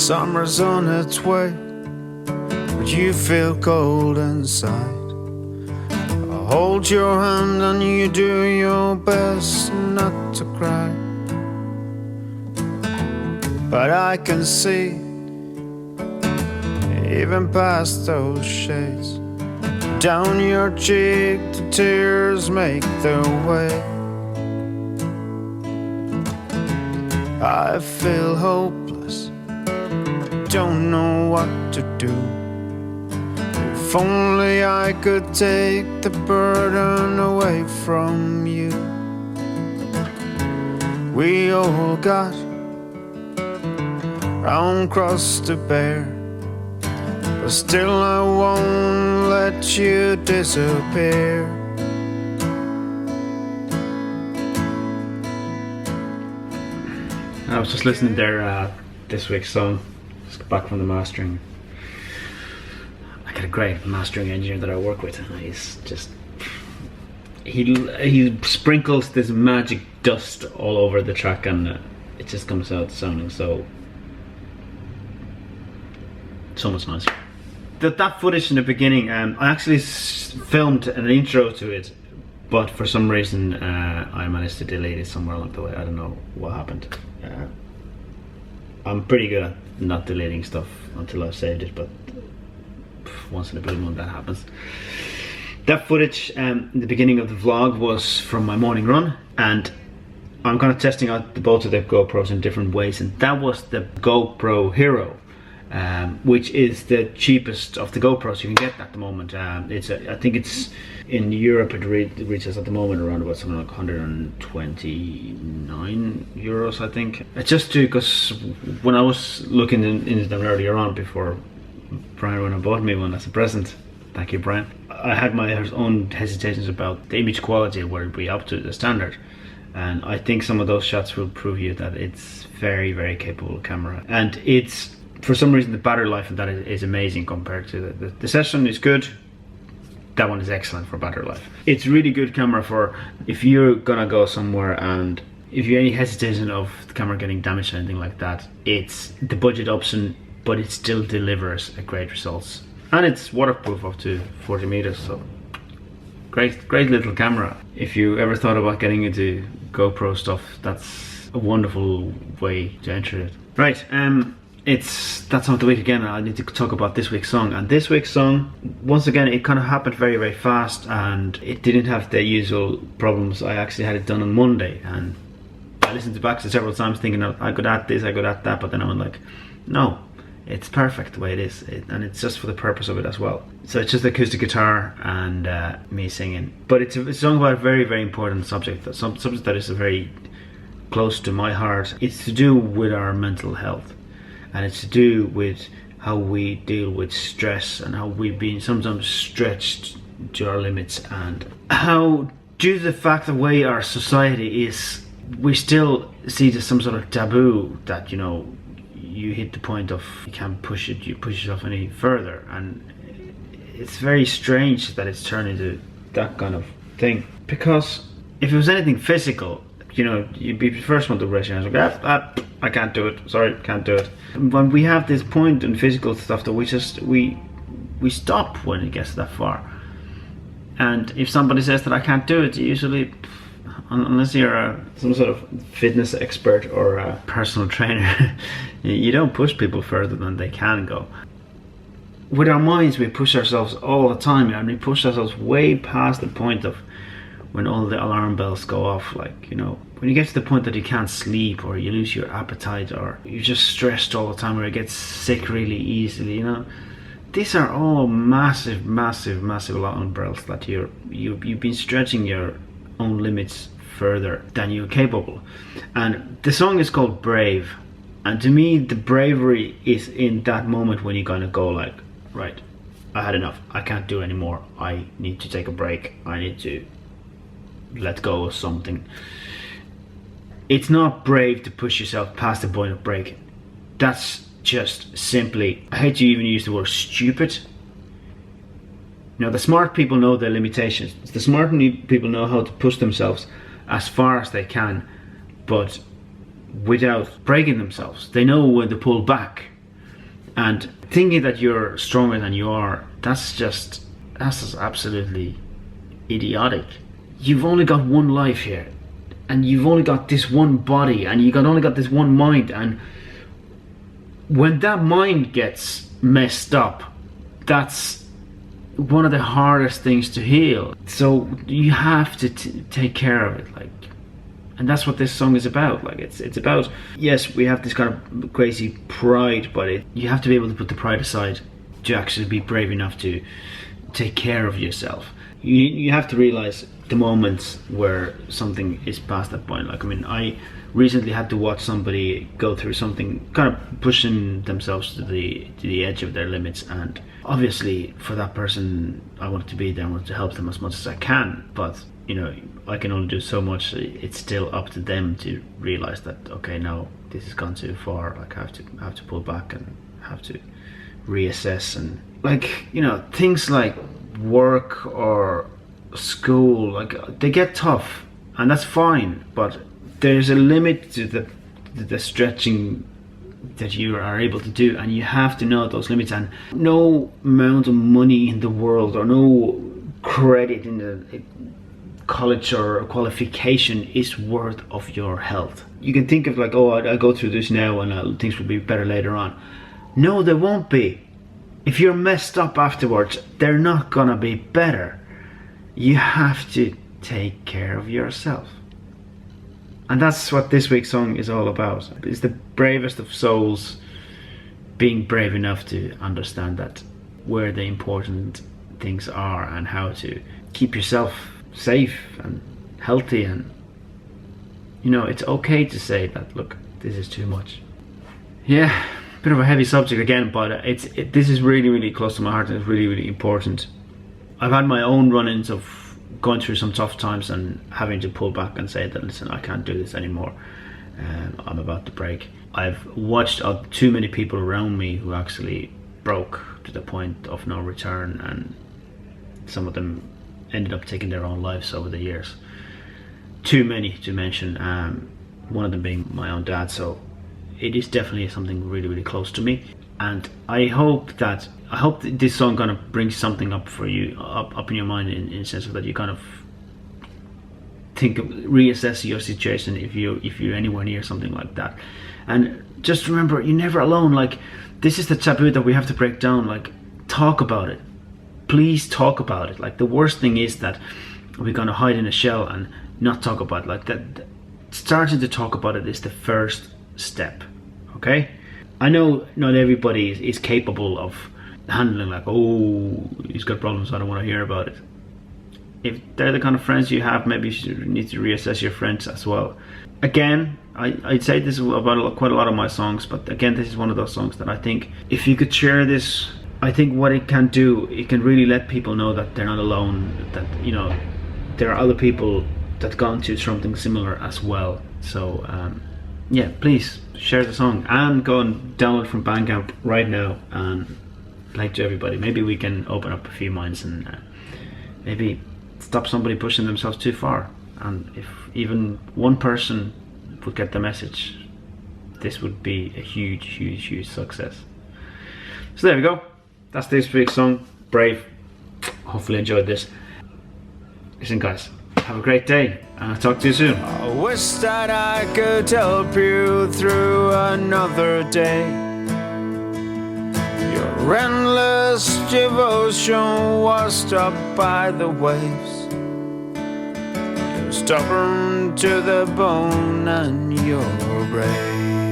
Summer's on its way, but you feel cold inside. I hold your hand and you do your best not to cry. But I can see, even past those shades, down your cheek the tears make their way. I feel hopeless, don't know what to do. If only I could take the burden away from you. We all got round cross to bear, but still I won't let you disappear. I was just listening there this week's song, just back from the mastering. I got a great mastering engineer that I work with, and he's just he sprinkles this magic dust all over the track, and it just comes out sounding so much nicer. That footage in the beginning, I actually filmed an intro to it, but for some reason I managed to delete it somewhere along the way. I don't know what happened. I'm pretty good at not deleting stuff until I've saved it, but once in a blue moon that happens. That footage in the beginning of the vlog was from my morning run, and I'm kind of testing out both of the GoPros in different ways, and that was the GoPro Hero, which is the cheapest of the GoPros you can get at the moment. I think it's in Europe, it reaches at the moment around about something like 129 euros, I think. Just because when I was looking into them earlier on, before Brian went and bought me one as a present, thank you Brian, I had my own hesitations about the image quality, where it be up to the standard. And I think some of those shots will prove you that it's very, very capable camera. And it's, for some reason, the battery life of that is amazing compared to the session is good. That one is excellent for battery life. It's really good camera for if you're gonna go somewhere and if you're any hesitation of the camera getting damaged or anything like that. It's the budget option, but it still delivers a great results. And it's waterproof up to 40 meters, so great little camera. If you ever thought about getting into GoPro stuff, that's a wonderful way to enter it. Right, it's that time of the week again. I need to talk about this week's song, and this week's song, once again, it kind of happened very, very fast, and it didn't have the usual problems. I actually had it done on Monday, and I listened back to it several times thinking I could add this, I could add that, but then I went like, no, it's perfect the way it is, and it's just for the purpose of it as well. So it's just acoustic guitar and me singing, but it's a song about a very, very important subject, subject that is very close to my heart. It's to do with our mental health. And it's to do with how we deal with stress and how we've been sometimes stretched to our limits, and how, due to the fact the way our society is, we still see it as some sort of taboo that, you know, you hit the point of you can't push it, you push yourself any further. And it's very strange that it's turned into that kind of thing, because if it was anything physical, you know, you'd be the first one to raise your hands, like, I can't do it, sorry, can't do it. When we have this point in physical stuff that we stop when it gets that far. And if somebody says that I can't do it, usually, unless you're some sort of fitness expert or a personal trainer, you don't push people further than they can go. With our minds, we push ourselves all the time, and we push ourselves way past the point of when all the alarm bells go off. Like, you know, when you get to the point that you can't sleep, or you lose your appetite, or you're just stressed all the time, or you get sick really easily, you know, these are all massive alarm bells that you've been stretching your own limits further than you're capable. And the song is called Brave, and to me the bravery is in that moment when you're gonna go like, right, I had enough, I can't do anymore, I need to take a break, I need to let go of something. It's not brave to push yourself past the point of break. That's just simply, I hate to even use the word stupid. You know, the smart people know their limitations. The smart people know how to push themselves as far as they can, but without breaking themselves. They know when to pull back. And thinking that you're stronger than you are, that's just absolutely idiotic. You've only got one life here, and you've only got this one body, and only got this one mind, and when that mind gets messed up, that's one of the hardest things to heal. So you have to take care of it, like, and that's what this song is about. Like, it's about, yes, we have this kind of crazy pride, but you have to be able to put the pride aside to actually be brave enough to take care of yourself. You have to realize the moments where something is past that point. Like, I mean, I recently had to watch somebody go through something, kind of pushing themselves to the edge of their limits, and obviously for that person I wanted to be there, I wanted to help them as much as I can, but you know, I can only do so much. It's still up to them to realize that, okay, no, this has gone too far. Like, I have to pull back and have to reassess. And like, you know, things like work or school, like, they get tough, and that's fine, but there's a limit to the stretching that you are able to do, and you have to know those limits. And no amount of money in the world, or no credit in the college or qualification is worth of your health. You can think of like, oh, I'll go through this now and things will be better later on. No, they won't be. If you're messed up afterwards, they're not gonna be better. You have to take care of yourself. And that's what this week's song is all about. It's the bravest of souls being brave enough to understand that where the important things are, and how to keep yourself safe and healthy. And you know, it's okay to say that, look, this is too much. Yeah, bit of a heavy subject again, but this is really, really close to my heart, and it's really, really important. I've had my own run-ins of going through some tough times and having to pull back and say that, listen, I can't do this anymore, I'm about to break. I've watched too many people around me who actually broke to the point of no return, and some of them ended up taking their own lives over the years. Too many to mention, one of them being my own dad. So it is definitely something really, really close to me, and I hope that this song kind of brings something up for you, up in your mind, in the sense of that you kind of reassess your situation if you're anywhere near something like that. And just remember, you're never alone. Like, this is the taboo that we have to break down. Like, talk about it. Please talk about it. Like, the worst thing is that we're gonna hide in a shell and not talk about it. Like, that starting to talk about it is the first step. Okay, I know not everybody is capable of handling, like, oh, he's got problems, I don't want to hear about it. If they're the kind of friends you have, maybe you need to reassess your friends as well. Again, I'd say this about quite a lot of my songs, but again, this is one of those songs that I think if you could share this, I think what it can do, it can really let people know that they're not alone, that, you know, there are other people that gone through something similar as well. So yeah, please share the song and go and download from Bandcamp right now and play to everybody. Maybe we can open up a few minds and maybe stop somebody pushing themselves too far. And if even one person would get the message, this would be a huge, huge, huge success. So there we go. That's this week's song, Brave. Hopefully you enjoyed this. Listen, guys, have a great day, and I'll talk to you soon. I wish that I could help you through another day. Your endless devotion washed up by the waves. You're stubborn to the bone and you're brave.